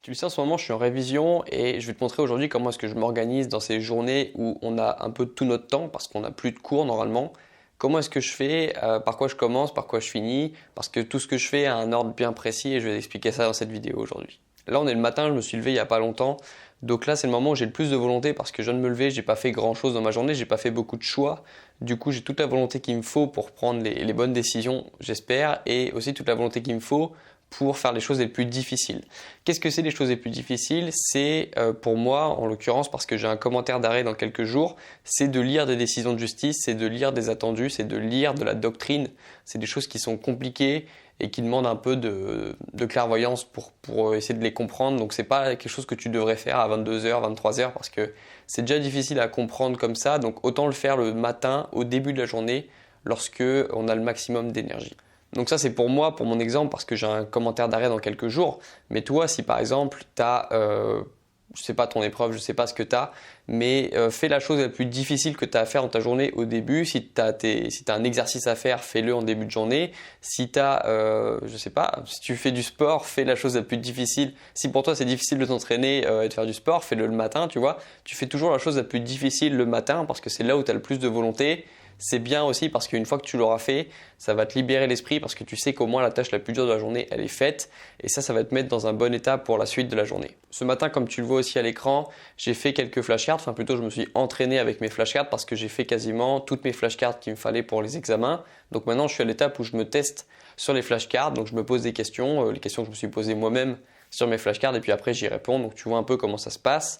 Tu le sais, en ce moment, je suis en révision et je vais te montrer aujourd'hui comment est-ce que je m'organise dans ces journées où on a un peu tout notre temps parce qu'on n'a plus de cours normalement. Comment est-ce que je fais, par quoi je commence, par quoi je finis, parce que tout ce que je fais a un ordre bien précis et je vais t'expliquer ça dans cette vidéo aujourd'hui. Là, on est le matin, je me suis levé il n'y a pas longtemps. Donc là, c'est le moment où j'ai le plus de volonté parce que je viens de me lever, j'ai pas fait grand chose dans ma journée, j'ai pas fait beaucoup de choix. Du coup, j'ai toute la volonté qu'il me faut pour prendre les bonnes décisions, j'espère, et aussi toute la volonté qu'il me faut pour faire les choses les plus difficiles. Qu'est-ce que c'est les choses les plus difficiles? C'est pour moi, en l'occurrence, parce que j'ai un commentaire d'arrêt dans quelques jours, c'est de lire des décisions de justice, c'est de lire des attendus, c'est de lire de la doctrine. C'est des choses qui sont compliquées et qui demandent un peu de clairvoyance pour essayer de les comprendre. Donc c'est pas quelque chose que tu devrais faire à 22h, 23h parce que c'est déjà difficile à comprendre comme ça. Donc autant le faire le matin, au début de la journée, lorsque on a le maximum d'énergie. Donc ça c'est pour moi, pour mon exemple, parce que j'ai un commentaire d'arrêt dans quelques jours. Mais toi, si par exemple tu as, je sais pas ton épreuve, je sais pas ce que tu as, mais fais la chose la plus difficile que tu as à faire dans ta journée au début. Si tu as un exercice à faire, fais-le en début de journée. Si tu as, je sais pas, si tu fais du sport, fais la chose la plus difficile. Si pour toi c'est difficile de t'entraîner et de faire du sport, fais-le le matin, tu vois. Tu fais toujours la chose la plus difficile le matin parce que c'est là où tu as le plus de volonté. C'est bien aussi parce qu'une fois que tu l'auras fait, ça va te libérer l'esprit parce que tu sais qu'au moins la tâche la plus dure de la journée, elle est faite et ça va te mettre dans un bon état pour la suite de la journée. Ce matin, comme tu le vois aussi à l'écran, j'ai fait quelques flashcards, enfin plutôt je me suis entraîné avec mes flashcards parce que j'ai fait quasiment toutes mes flashcards qu'il me fallait pour les examens. Donc maintenant, je suis à l'étape où je me teste sur les flashcards, donc je me pose des questions, les questions que je me suis posées moi-même sur mes flashcards et puis après j'y réponds, donc tu vois un peu comment ça se passe.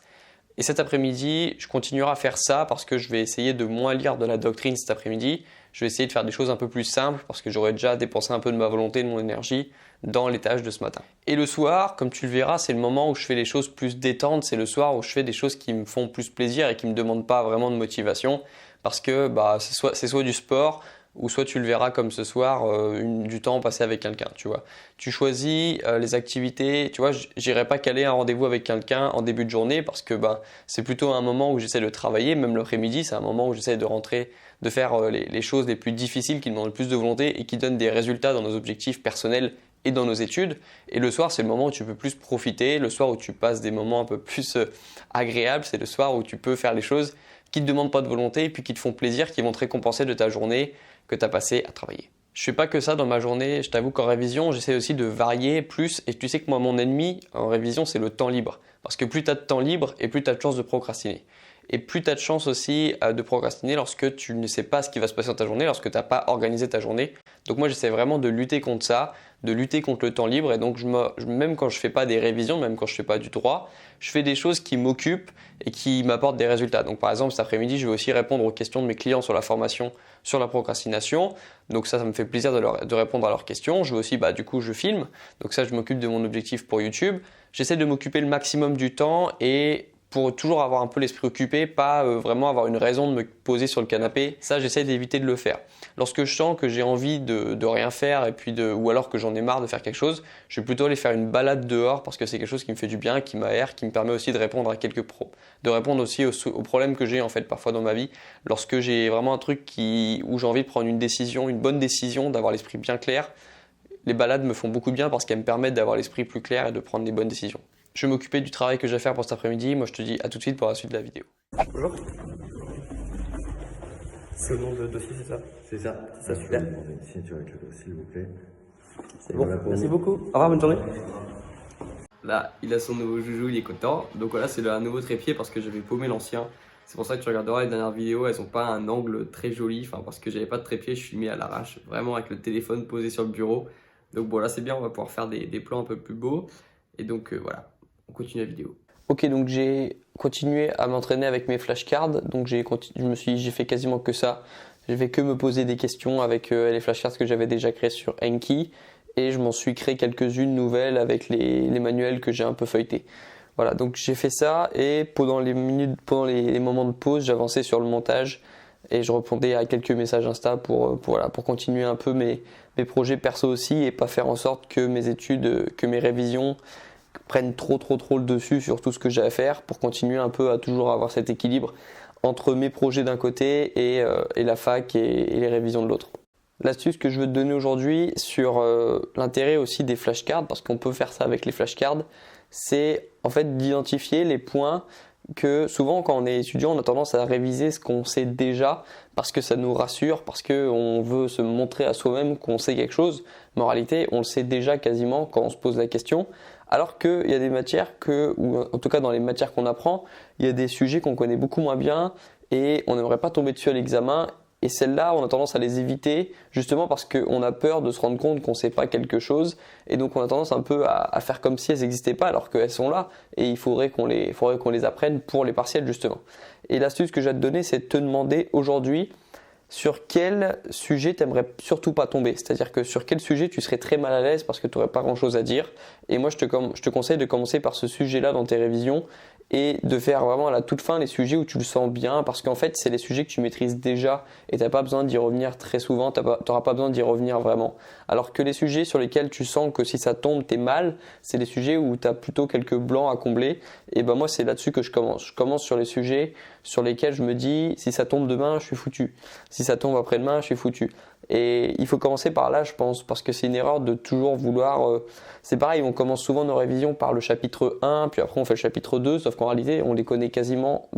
Et cet après-midi, je continuerai à faire ça parce que je vais essayer de moins lire de la doctrine cet après-midi. Je vais essayer de faire des choses un peu plus simples parce que j'aurais déjà dépensé un peu de ma volonté, de mon énergie dans les tâches de ce matin. Et le soir, comme tu le verras, c'est le moment où je fais les choses plus détentes. C'est le soir où je fais des choses qui me font plus plaisir et qui ne me demandent pas vraiment de motivation parce que c'est soit du sport, ou soit tu le verras comme ce soir, du temps passé avec quelqu'un, tu vois. Tu choisis les activités, tu vois, j'irai pas caler un rendez-vous avec quelqu'un en début de journée parce que c'est plutôt un moment où j'essaie de travailler, même l'après-midi, c'est un moment où j'essaie de rentrer, de faire les choses les plus difficiles qui demandent le plus de volonté et qui donnent des résultats dans nos objectifs personnels et dans nos études. Et le soir, c'est le moment où tu peux plus profiter, le soir où tu passes des moments un peu plus agréables, c'est le soir où tu peux faire les choses qui ne te demandent pas de volonté et puis qui te font plaisir, qui vont te récompenser de ta journée que tu as passé à travailler. Je fais pas que ça dans ma journée, je t'avoue qu'en révision, j'essaie aussi de varier plus et tu sais que moi mon ennemi en révision, c'est le temps libre parce que plus tu as de temps libre et plus tu as de chances de procrastiner. Et plus tu as de chances aussi de procrastiner lorsque tu ne sais pas ce qui va se passer dans ta journée, lorsque tu n'as pas organisé ta journée. Donc moi j'essaie vraiment de lutter contre ça, de lutter contre le temps libre et donc même quand je fais pas des révisions, même quand je fais pas du droit, je fais des choses qui m'occupent et qui m'apportent des résultats. Donc par exemple cet après-midi, je vais aussi répondre aux questions de mes clients sur la formation sur la procrastination. Donc ça me fait plaisir de répondre à leurs questions. Je vais aussi, du coup, je filme. Donc ça, je m'occupe de mon objectif pour YouTube. J'essaie de m'occuper le maximum du temps et pour toujours avoir un peu l'esprit occupé, pas vraiment avoir une raison de me poser sur le canapé. Ça, j'essaie d'éviter de le faire. Lorsque je sens que j'ai envie de rien faire et puis ou alors que j'en ai marre de faire quelque chose, je vais plutôt aller faire une balade dehors parce que c'est quelque chose qui me fait du bien, qui m'aère, qui me permet aussi de répondre à de répondre aussi aux problèmes que j'ai en fait parfois dans ma vie. Lorsque j'ai vraiment un truc où j'ai envie de prendre une décision, une bonne décision, d'avoir l'esprit bien clair, les balades me font beaucoup de bien parce qu'elles me permettent d'avoir l'esprit plus clair et de prendre les bonnes décisions. Je vais m'occuper du travail que j'ai à faire pour cet après-midi. Moi, je te dis à tout de suite pour la suite de la vidéo. Bonjour. C'est le nom de dossier, c'est ça? C'est ça. Ça, Je super. vais demander une signature avec le dossier, s'il vous plaît. C'est Et bon. voilà pour Merci vous. beaucoup. Au revoir, bonne journée. Là, il a son nouveau joujou, il est content. Donc voilà, c'est un nouveau trépied parce que j'avais paumé l'ancien. C'est pour ça que tu regarderas les dernières vidéos, elles n'ont pas un angle très joli. Enfin, parce que j'avais pas de trépied, je suis mis à l'arrache, vraiment avec le téléphone posé sur le bureau. Donc voilà, c'est bien, on va pouvoir faire des plans un peu plus beaux. Et donc voilà, on continue la vidéo. Ok, donc j'ai continué à m'entraîner avec mes flashcards. Donc j'ai fait quasiment que ça. J'ai fait que me poser des questions avec les flashcards que j'avais déjà créés sur Enki. Et je m'en suis créé quelques-unes nouvelles avec les manuels que j'ai un peu feuilletés. Voilà, donc j'ai fait ça et pendant les moments de pause, j'avançais sur le montage et je répondais à quelques messages Insta pour continuer un peu mes projets perso aussi et pas faire en sorte que mes études, que mes révisions prennent trop le dessus sur tout ce que j'ai à faire pour continuer un peu à toujours avoir cet équilibre entre mes projets d'un côté et la fac et les révisions de l'autre. L'astuce que je veux te donner aujourd'hui sur l'intérêt aussi des flashcards, parce qu'on peut faire ça avec les flashcards, c'est en fait d'identifier les points que souvent quand on est étudiant, on a tendance à réviser ce qu'on sait déjà parce que ça nous rassure, parce qu'on veut se montrer à soi-même qu'on sait quelque chose. Mais en réalité, on le sait déjà quasiment quand on se pose la question. Alors qu'il y a des matières ou en tout cas dans les matières qu'on apprend, il y a des sujets qu'on connaît beaucoup moins bien et on n'aimerait pas tomber dessus à l'examen. Et celles-là, on a tendance à les éviter justement parce qu'on a peur de se rendre compte qu'on ne sait pas quelque chose. Et donc on a tendance un peu à faire comme si elles n'existaient pas alors qu'elles sont là. Et il faudrait qu'on les apprenne pour les partiels justement. Et l'astuce que je vais te donner, c'est de te demander aujourd'hui sur quel sujet tu n'aimerais surtout pas tomber. C'est-à-dire que sur quel sujet tu serais très mal à l'aise parce que tu n'aurais pas grand-chose à dire. Et moi, je te conseille de commencer par ce sujet-là dans tes révisions et de faire vraiment à la toute fin les sujets où tu le sens bien parce qu'en fait, c'est les sujets que tu maîtrises déjà et tu n'as pas besoin d'y revenir très souvent, tu n'auras pas besoin d'y revenir vraiment. Alors que les sujets sur lesquels tu sens que si ça tombe, tu es mal, c'est les sujets où tu as plutôt quelques blancs à combler. Et ben moi, c'est là-dessus que je commence. Je commence sur les sujets sur lesquels je me dis si ça tombe demain, je suis foutu. Si ça tombe après-demain, je suis foutu. Et il faut commencer par là, je pense, parce que c'est une erreur de toujours vouloir... c'est pareil, on commence souvent nos révisions par le chapitre 1, puis après on fait le chapitre 2, sauf qu'en réalité, on les connaît quasiment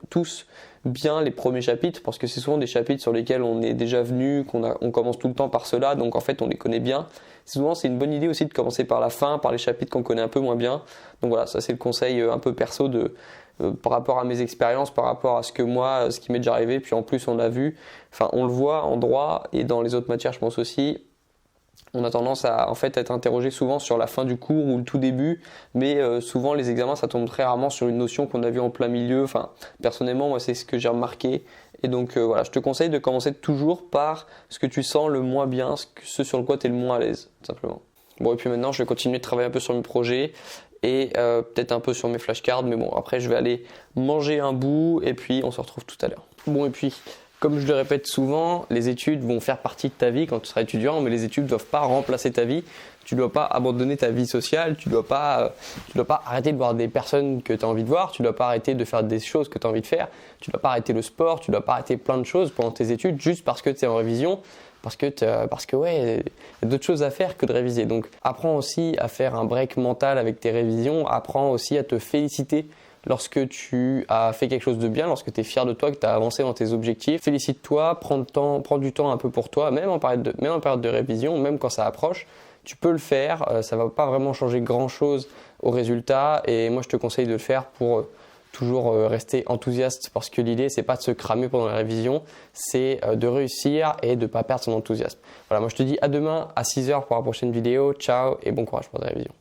tous bien les premiers chapitres, parce que c'est souvent des chapitres sur lesquels on est déjà venu, on commence tout le temps par cela, donc en fait on les connaît bien. Souvent c'est une bonne idée aussi de commencer par la fin, par les chapitres qu'on connaît un peu moins bien. Donc voilà, ça c'est le conseil un peu perso par rapport à mes expériences, par rapport à ce qui m'est déjà arrivé, puis en plus on l'a vu, enfin on le voit en droit et dans les autres matières je pense aussi, on a tendance à en fait être interrogé souvent sur la fin du cours ou le tout début, mais souvent les examens ça tombe très rarement sur une notion qu'on a vue en plein milieu, enfin personnellement moi c'est ce que j'ai remarqué, et donc voilà, je te conseille de commencer toujours par ce que tu sens le moins bien, ce sur le quoi tu es le moins à l'aise, simplement. Bon, et puis maintenant je vais continuer de travailler un peu sur mes projets et peut-être un peu sur mes flashcards, mais bon après je vais aller manger un bout et puis on se retrouve tout à l'heure. Bon, et puis comme je le répète souvent, les études vont faire partie de ta vie quand tu seras étudiant, mais les études ne doivent pas remplacer ta vie. Tu ne dois pas abandonner ta vie sociale, tu ne dois pas arrêter de voir des personnes que tu as envie de voir, tu ne dois pas arrêter de faire des choses que tu as envie de faire, tu ne dois pas arrêter le sport, tu ne dois pas arrêter plein de choses pendant tes études juste parce que tu es en révision. Parce que ouais, il y a d'autres choses à faire que de réviser. Donc apprends aussi à faire un break mental avec tes révisions, apprends aussi à te féliciter lorsque tu as fait quelque chose de bien, lorsque tu es fier de toi, que tu as avancé dans tes objectifs. Félicite-toi, prends du temps un peu pour toi, même en période de révision, même quand ça approche. Tu peux le faire, ça ne va pas vraiment changer grand-chose au résultat et moi je te conseille de le faire pour toujours rester enthousiaste parce que l'idée c'est pas de se cramer pendant la révision, c'est de réussir et de ne pas perdre son enthousiasme. Voilà, moi je te dis à demain à 6h pour la prochaine vidéo, ciao et bon courage pour ta révision.